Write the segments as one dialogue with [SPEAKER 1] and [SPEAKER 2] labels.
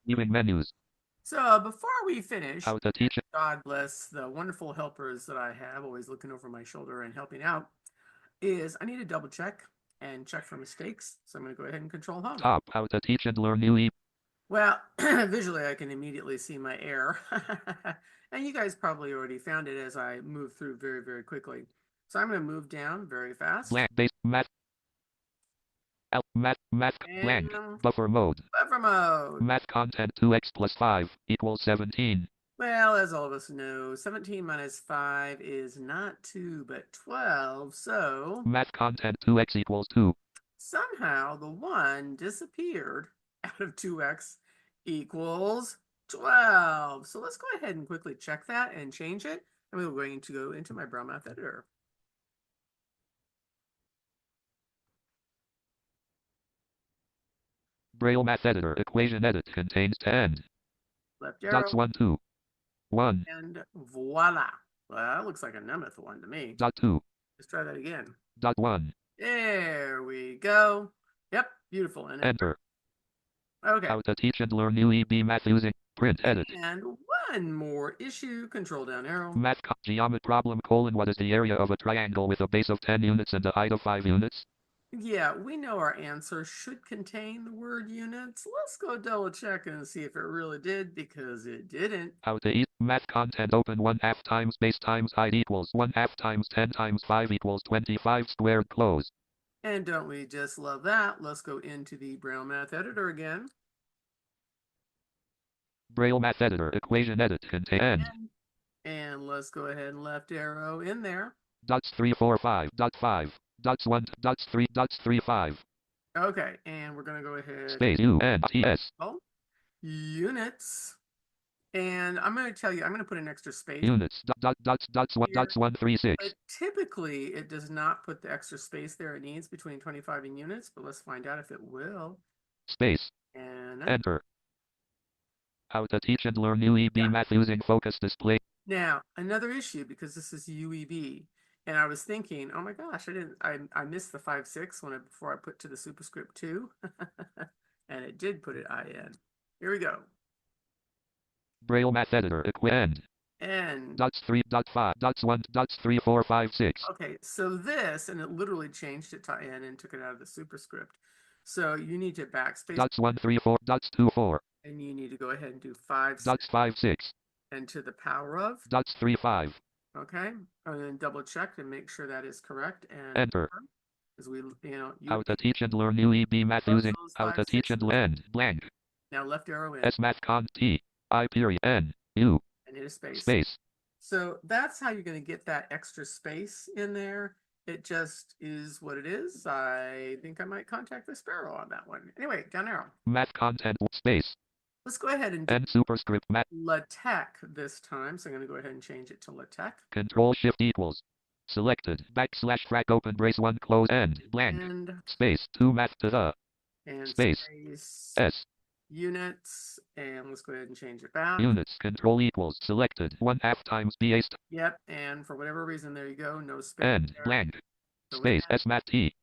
[SPEAKER 1] Leaving menus.
[SPEAKER 2] So before we finish,
[SPEAKER 1] How to teach it.
[SPEAKER 2] God bless the wonderful helpers that I have, always looking over my shoulder and helping out, is I need to double check and check for mistakes. So I'm going to go ahead and control home.
[SPEAKER 1] Top. How to teach and learn UEB.
[SPEAKER 2] Well, visually I can immediately see my error. And you guys probably already found it as I move through very, very quickly. So I'm going to move down very fast.
[SPEAKER 1] Blank. Base. Math. Math.
[SPEAKER 2] And
[SPEAKER 1] Blank. Buffer mode.
[SPEAKER 2] buffer mode.
[SPEAKER 1] Math content 2x plus 5 equals 17.
[SPEAKER 2] Well, as all of us know, 17 minus 5 is not 2, but 12. So
[SPEAKER 1] Math content 2x equals 2.
[SPEAKER 2] somehow the 1 disappeared out of 2x equals 12. So let's go ahead and quickly check that and change it. And we're going to go into my Braille Math editor.
[SPEAKER 1] Braille Math Editor equation edit contains 10.
[SPEAKER 2] Left
[SPEAKER 1] Dots
[SPEAKER 2] arrow.
[SPEAKER 1] 1 2. 1.
[SPEAKER 2] And voila. Well, that looks like a Nemeth one to me.
[SPEAKER 1] Dot 2.
[SPEAKER 2] Let's try that again.
[SPEAKER 1] Dot 1.
[SPEAKER 2] There we go. Yep, beautiful. And
[SPEAKER 1] Enter.
[SPEAKER 2] okay.
[SPEAKER 1] How to teach and learn UEB math using print edit.
[SPEAKER 2] And one more issue, control down arrow.
[SPEAKER 1] Math geometry problem : what is the area of a triangle with a base of 10 units and a height of 5 units?
[SPEAKER 2] Yeah, we know our answer should contain the word units. Let's go double check and see if it really did, because it didn't.
[SPEAKER 1] How to eat math content open 1/2 times base times height equals 1/2 times 10 times 5 equals 25 squared close.
[SPEAKER 2] And don't we just love that? Let's go into the Braille Math Editor again.
[SPEAKER 1] Braille Math Editor equation edit contain.
[SPEAKER 2] And let's go ahead and left arrow in there.
[SPEAKER 1] Dots 3 4 5 dot 5 dots 1 dots 3 dots 3 5.
[SPEAKER 2] Okay, and we're going to go ahead.
[SPEAKER 1] Space UNTS.
[SPEAKER 2] Oh, units. And I'm going to tell you, I'm going to put an extra space.
[SPEAKER 1] Units dots 136.
[SPEAKER 2] But typically, it does not put the extra space there it needs between 25 and units, but let's find out if it will.
[SPEAKER 1] Space.
[SPEAKER 2] And
[SPEAKER 1] enter. How to teach and learn UEB math using focus display.
[SPEAKER 2] Now, another issue, because this is UEB, and I was thinking, oh my gosh, I missed the 5/6 before I put to the superscript 2, and it did put it IN. Here we go.
[SPEAKER 1] Braille Math Editor end.
[SPEAKER 2] And
[SPEAKER 1] dots 3 dot 5 dots 1 dots 3 4 5 6.
[SPEAKER 2] Okay, so this, and it literally changed it to IN and took it out of the superscript. So you need to backspace.
[SPEAKER 1] Dots 1 3 4 dots 2 4.
[SPEAKER 2] And you need to go ahead and do 5
[SPEAKER 1] dots 5 6.
[SPEAKER 2] And to the power of
[SPEAKER 1] dots 3 5.
[SPEAKER 2] Okay, and then double check and make sure that is correct. And
[SPEAKER 1] enter.
[SPEAKER 2] As we,
[SPEAKER 1] how to teach and learn UEB math using how to teach and learn blank.
[SPEAKER 2] Now left arrow in.
[SPEAKER 1] S math con T I period N U
[SPEAKER 2] and hit a space.
[SPEAKER 1] Space.
[SPEAKER 2] So that's how you're going to get that extra space in there. It just is what it is. I think I might contact the Sparrow on that one. Anyway, down arrow.
[SPEAKER 1] Math content space.
[SPEAKER 2] Let's go ahead and do
[SPEAKER 1] N superscript math.
[SPEAKER 2] LaTeX this time. So I'm going to go ahead and change it to LaTeX.
[SPEAKER 1] Control Shift equals. Selected. / frac open brace 1 close end blank.
[SPEAKER 2] And
[SPEAKER 1] space 2 math to the.
[SPEAKER 2] And
[SPEAKER 1] space S.
[SPEAKER 2] Units, and let's go ahead and change it back.
[SPEAKER 1] Units control equals selected 1/2 times BA.
[SPEAKER 2] Yep, and for whatever reason, there you go. No space.
[SPEAKER 1] End blank. Space S math T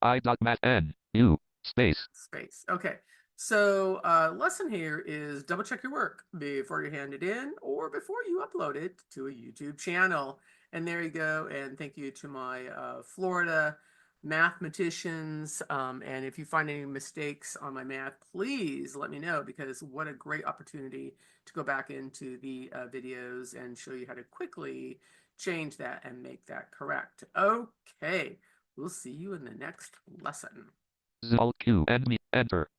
[SPEAKER 1] I dot math N U space.
[SPEAKER 2] Space. Okay. So lesson here is double check your work before you hand it in or before you upload it to a YouTube channel. And there you go. And thank you to my Florida mathematicians. And if you find any mistakes on my math, please let me know, because what a great opportunity to go back into the videos and show you how to quickly change that and make that correct. Okay, we'll see you in the next lesson.
[SPEAKER 1] Alt Q and me enter.